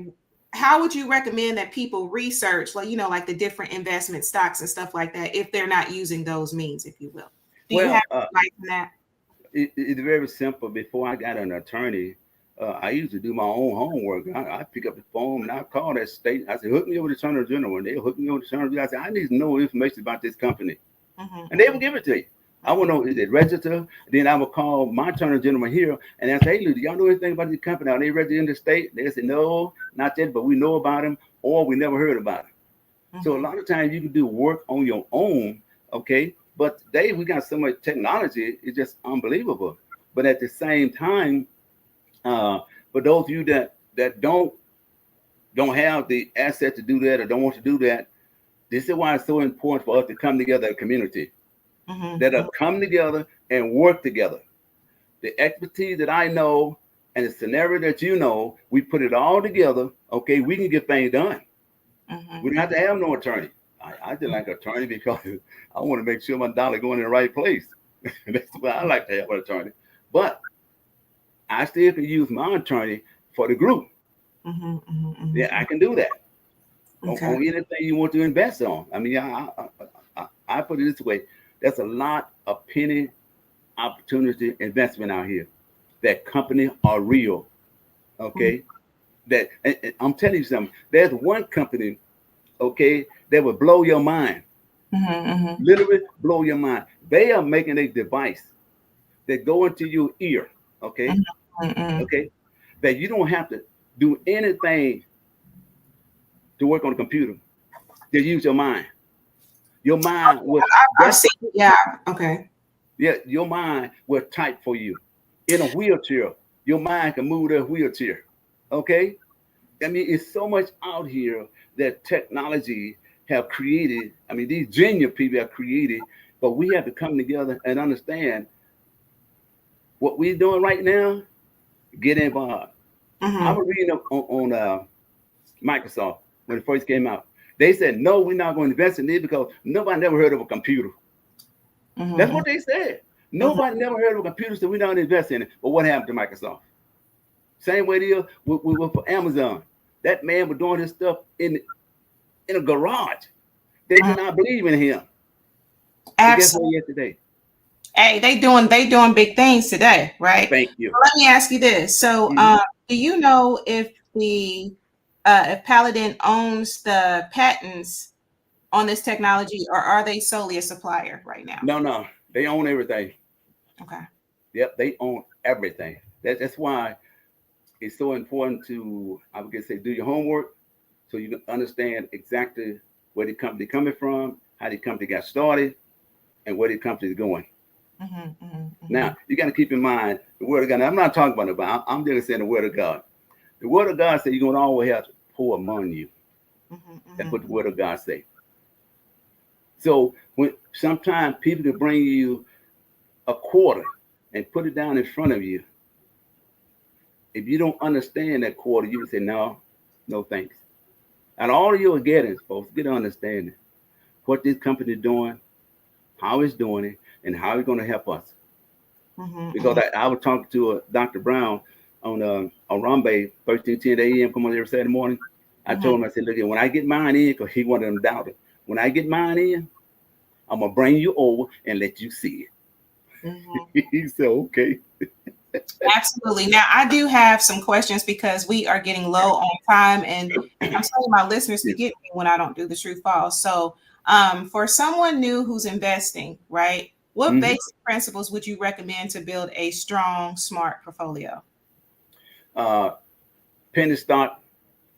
how would you recommend that people research, like the different investment stocks and stuff like that, if they're not using those means, if you will? Do you have advice on that? It's very simple. Before I got an attorney, I used to do my own homework. I pick up the phone and I call that state. I said, hook me over to the Attorney General. And they hook me over to the Attorney General. I said, I need to know information about this company. And they will give it to you. I want to know, is it registered? Then I would call my Attorney General here and I say, hey, do y'all know anything about this company? Are they registered in the state? They say, no, not yet, but we know about them, or we never heard about them. So a lot of times you can do work on your own, okay? But today we got so much technology, it's just unbelievable. But at the same time, for those of you that don't have the asset to do that or don't want to do that, this is why it's so important for us to come together as a community that are come together and work together. The expertise that I know and the scenario that we put it all together. Okay, we can get things done. We don't have to have no attorney. I just like an attorney because I want to make sure my dollar going in the right place. That's why I like to have an attorney. But I still can use my attorney for the group. Yeah, I can do that. Okay. On anything you want to invest on. I mean, I put it this way. There's a lot of penny opportunity investment out here. That company are real. Okay. that, and I'm telling you something. There's one company, okay, that will blow your mind. Literally blow your mind. They are making a device that go into your ear, okay, okay, that you don't have to do anything to work on the computer. Just use your mind. Your mind will. I've seen, yeah, okay. Yeah, your mind will type for you. In a wheelchair, your mind can move that wheelchair. Okay? I mean, it's so much out here that technology have created. I mean, these genius people have created, but we have to come together and understand what we're doing right now. Get involved. I was reading up on Microsoft when it first came out. They said, no, we're not going to invest in it because nobody never heard of a computer. That's what they said. Nobody never heard of a computer, so we don't invest in it. But what happened to Microsoft? Same way it is with for Amazon. That man was doing his stuff in a garage. They did not believe in him. Absolutely. Guess what he is today? Hey, they doing big things today, right? Thank you. Let me ask you this. So, do you know if if Paladin owns the patents on this technology, or are they solely a supplier right now? No, they own everything. Okay. Yep, they own everything. That's why it's so important to, I would say, do your homework so you can understand exactly where the company coming from, how the company got started, and where the company is going. Now, you got to keep in mind the word of God. Now, I'm not talking about it, but I'm just saying the word of God. The word of God says you're going to always have to pour among you. That's what the word of God says. So when sometimes people can bring you a quarter and put it down in front of you, if you don't understand that quarter, you would say, no thanks. And all you're getting, folks, get an understanding what this company is doing, how it's doing it, and how it's going to help us. Because I was talking to Dr. Brown on Rambe, 1310 a.m. come on every Saturday morning. I told him, I said, look, when I get mine in, because he wanted them doubted. When I get mine in, I'm going to bring you over and let you see it. He said, okay. Absolutely. Now, I do have some questions because we are getting low on time, and I'm telling my listeners to get me when I don't do the true false. So for someone new who's investing, right, what basic principles would you recommend to build a strong, smart portfolio? Penny stock.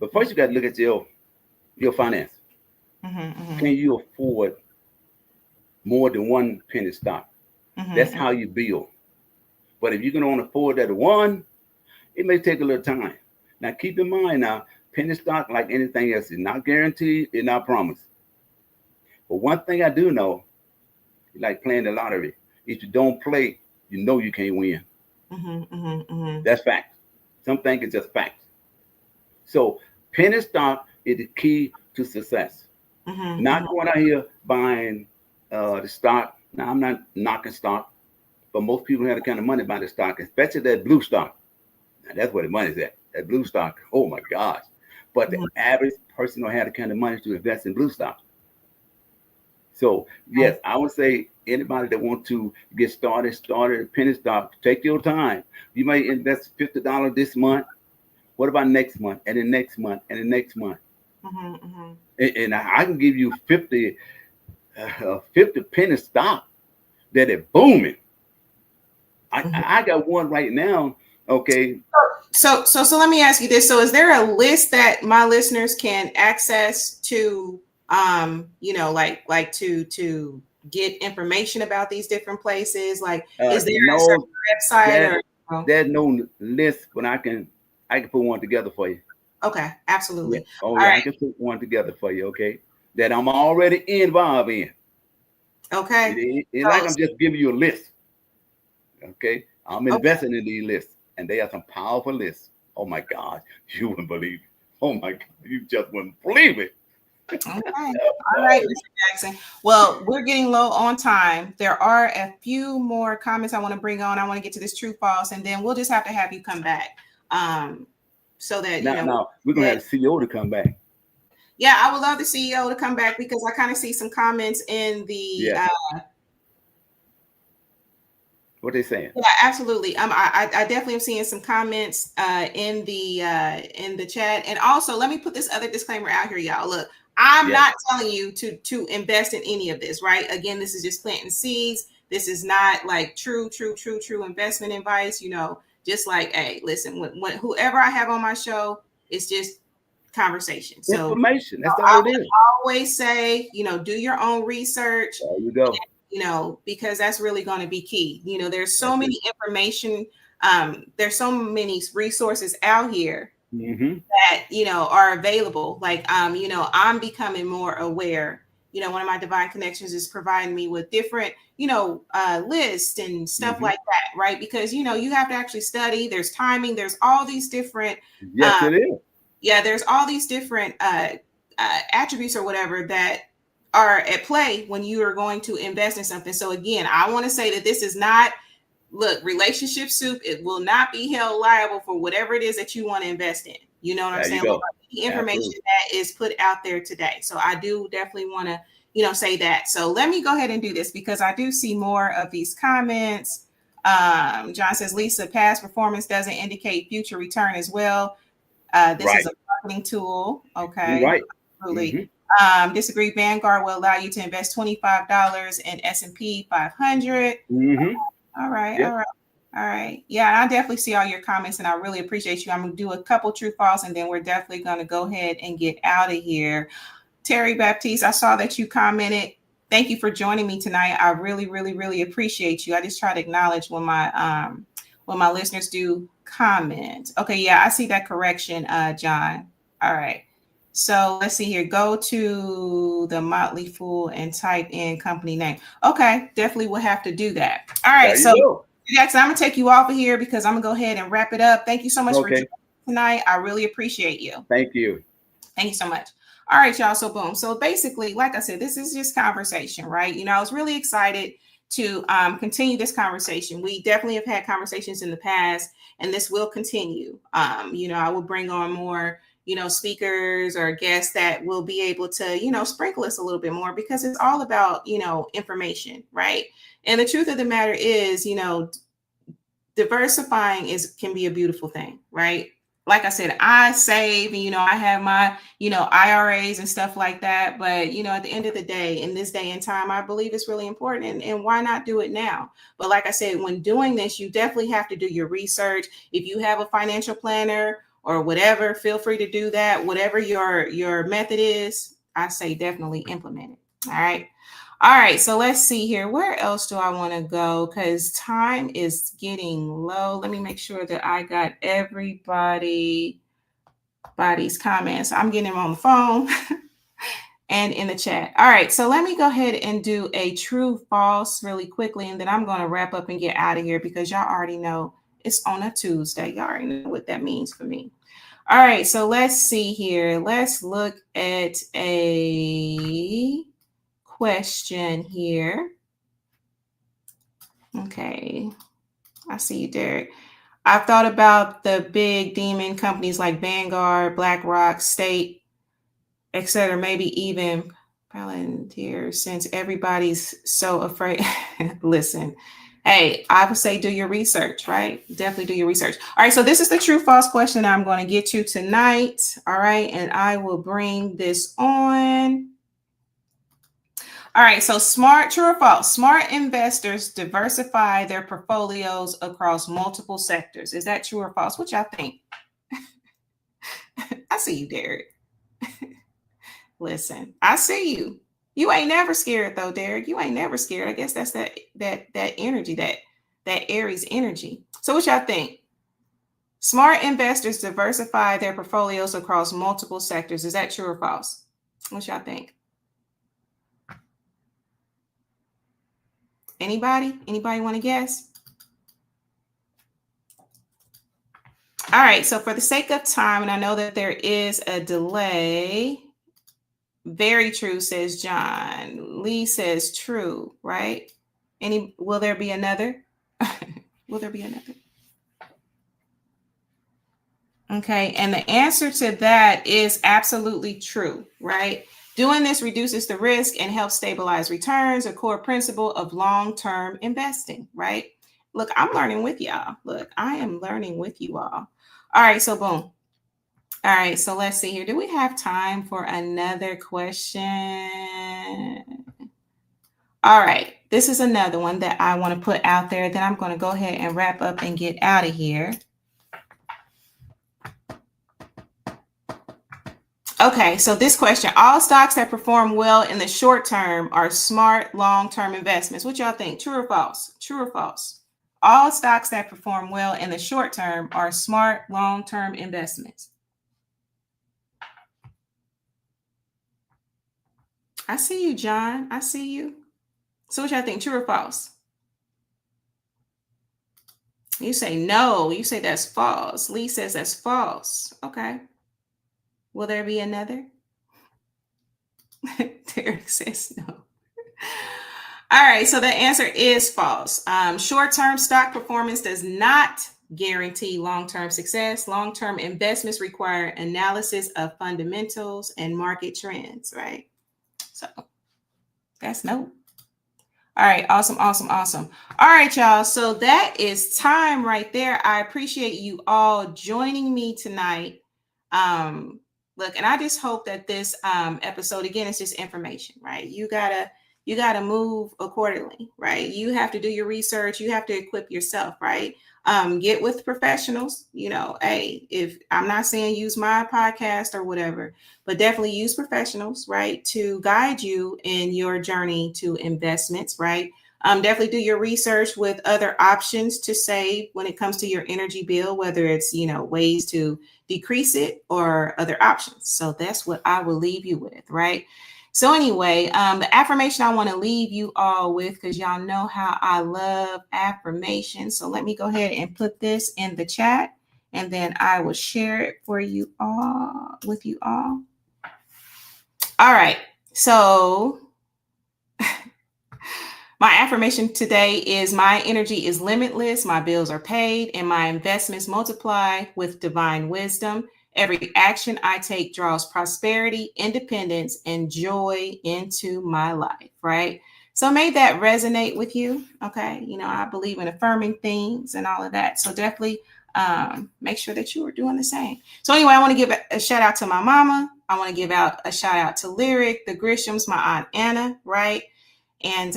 But first, you got to look at your finance. Can you afford more than one penny stock? That's how you build. But if you can only afford that one, it may take a little time. Now, keep in mind now, penny stock, like anything else, is not guaranteed, it's not promised. But one thing I do know, like playing the lottery, if you don't play, you know you can't win. That's fact. Some things are just facts. So penny stock is the key to success. Not going out here buying the stock. Now, I'm not knocking stock, but most people have the kind of money buying the stock, especially that blue stock. Now, that's where the money's at. That blue stock, oh my gosh. But the average person don't have the kind of money to invest in blue stock. So yes, I would say anybody that want to get started penny stock, take your time. You might invest $50 this month. What about next month and the next month and the next month? And I can give you 50 penny stock that is booming. I got one right now. Okay. So let me ask you this. So is there a list that my listeners can access to, like to get information about these different places? Like, is there a certain website or? There's no list, but I can put one together for you. Okay, absolutely. Yeah. Oh, yeah, right. I can put one together for you, okay? That I'm already involved in. Okay. It's like I'm just giving you a list. Okay? I'm investing in these lists, and they are some powerful lists. Oh my God, you wouldn't believe it. Oh my God, you just wouldn't believe it. Okay. All right, Mr. Jackson. Well, we're getting low on time. There are a few more comments I want to bring on. I want to get to this true false, and then we'll just have to have you come back. So that now we're gonna have the CEO to come back. Yeah, I would love the CEO to come back because I kind of see some comments in the What they saying? Yeah, absolutely. I definitely am seeing some comments in the chat, and also let me put this other disclaimer out here, y'all. Look, I'm not telling you to invest in any of this, right? Again, this is just planting seeds. This is not like true investment advice. You know, just like, hey, listen, when whoever I have on my show, it's just conversation. So Information. That's all it is. Always say, you know, do your own research. There you go. You know, because that's really going to be key. You know, there's so many information. There's so many resources out here that, you know, are available. Like, you know, I'm becoming more aware. You know, one of my divine connections is providing me with different, you know, lists and stuff like that, right? Because, you know, you have to actually study. There's timing. There's all these different. Yes, it is. Yeah, there's all these different attributes or whatever that are at play when you are going to invest in something. So again, I want to say that this is not, look, Relationship Soup, it will not be held liable for whatever it is that you want to invest in. You know what I'm saying? The information that is put out there today. So I do definitely want to, you know, say that. So let me go ahead and do this because I do see more of these comments. John says, Lisa, past performance doesn't indicate future return as well. This is a marketing tool. Okay. Right. Absolutely. Disagree. Vanguard will allow you to invest $25 in S&P 500. All right. Yep. All right. Yeah, I definitely see all your comments and I really appreciate you. I'm going to do a couple true false and then we're definitely going to go ahead and get out of here. Terry Baptiste, I saw that you commented. Thank you for joining me tonight. I really appreciate you. I just try to acknowledge when my listeners do comment. Okay. Yeah, I see that correction, John. All right. So let's see here. Go to the Motley Fool and type in company name. Okay, definitely will have to do that. All right, so Jackson, I'm gonna take you off of here because I'm gonna go ahead and wrap it up. Thank you so much for joining tonight. I really appreciate you. Thank you. Thank you so much. All right, y'all. So boom. So basically, like I said, this is just conversation, right? You know, I was really excited to continue this conversation. We definitely have had conversations in the past, and this will continue. You know, I will bring on more, you know, speakers or guests that will be able to, you know, sprinkle us a little bit more because it's all about, you know, information, right? And the truth of the matter is, you know, diversifying can be a beautiful thing, right? Like I said, I save and, you know, I have my, you know, IRAs and stuff like that. But, you know, at the end of the day, in this day and time, I believe it's really important. And why not do it now? But like I said, when doing this, you definitely have to do your research. If you have a financial planner or whatever, feel free to do that. Whatever your method is, I say definitely implement it. All right. All right. So let's see here. Where else do I want to go? Because time is getting low. Let me make sure that I got everybody's comments. I'm getting them on the phone and in the chat. All right. So let me go ahead and do a true false really quickly. And then I'm going to wrap up and get out of here because y'all already know it's on a Tuesday. Y'all already know what that means for me. All right, so let's see here. Let's look at a question here. Okay, I see you, Derek. I've thought about the big demon companies like Vanguard, BlackRock, State, etc. Maybe even Palantir, since everybody's so afraid. Listen. Hey, I would say do your research, right? Definitely do your research. All right, so this is the true false question I'm going to get to tonight. All right, and I will bring this on. All right, so true or false? Smart investors diversify their portfolios across multiple sectors. Is that true or false? What y'all think? I see you, Derek. Listen, I see you. You ain't never scared though, Derek. You ain't never scared. I guess that's that energy, that Aries energy. So what y'all think? Smart investors diversify their portfolios across multiple sectors. Is that true or false? What y'all think? Anybody? Anybody want to guess? All right. So for the sake of time, and I know that there is a delay. Very true, says John. Lee says true, right? Will there be another? Will there be another? Okay, and the answer to that is absolutely true, right? Doing this reduces the risk and helps stabilize returns, a core principle of long-term investing, right? Look, I'm learning with y'all. Look, I am learning with you all. All right, so boom. All right, so let's see here. Do we have time for another question? All right, this is another one that I want to put out there. Then I'm going to go ahead and wrap up and get out of here. Okay, so this question, all stocks that perform well in the short term are smart long-term investments. What y'all think? True or false? True or false? All stocks that perform well in the short term are smart long-term investments. I see you, John. I see you. So what y'all think? True or false? You say no. You say that's false. Lee says that's false. Okay. Will there be another? Derek says no. All right, so the answer is false. Short-term stock performance does not guarantee long-term success. Long-term investments require analysis of fundamentals and market trends, right? So that's no. All right, awesome. All right, y'all. So that is time right there. I appreciate you all joining me tonight. Look, and I just hope that this episode, again, is just information, right? You gotta move accordingly, right? You have to do your research. You have to equip yourself, right? Get with professionals. Hey, if I'm not saying use my podcast or whatever, but definitely use professionals, right, to guide you in your journey to investments, right? Definitely do your research with other options to save when it comes to your energy bill, whether it's, ways to decrease it or other options. So that's what I will leave you with, right? So anyway, the affirmation I want to leave you all with, because y'all know how I love affirmations. So let me go ahead and put this in the chat, and then I will share it for you all, with you all. All right. So my affirmation today is my energy is limitless, my bills are paid, and my investments multiply with divine wisdom. Every action I take draws prosperity, independence, and joy into my life, right? So may that resonate with you, okay? I believe in affirming things and all of that. So definitely make sure that you are doing the same. So anyway, I want to give a shout out to my mama. I want to give out a shout out to Lyric, the Grishams, my Aunt Anna, right? And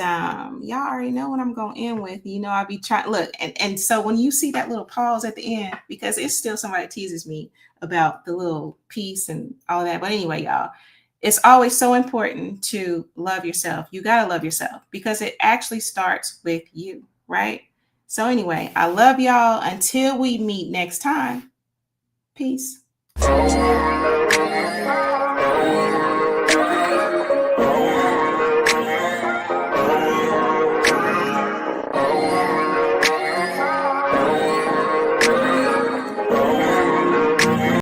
y'all already know what I'm going to end with. I'll be trying, look, and so when you see that little pause at the end, because it's still somebody that teases me about the little piece and all that. But anyway, y'all, it's always so important to love yourself. You got to love yourself because it actually starts with you, right? So anyway, I love y'all. Until we meet next time. Peace.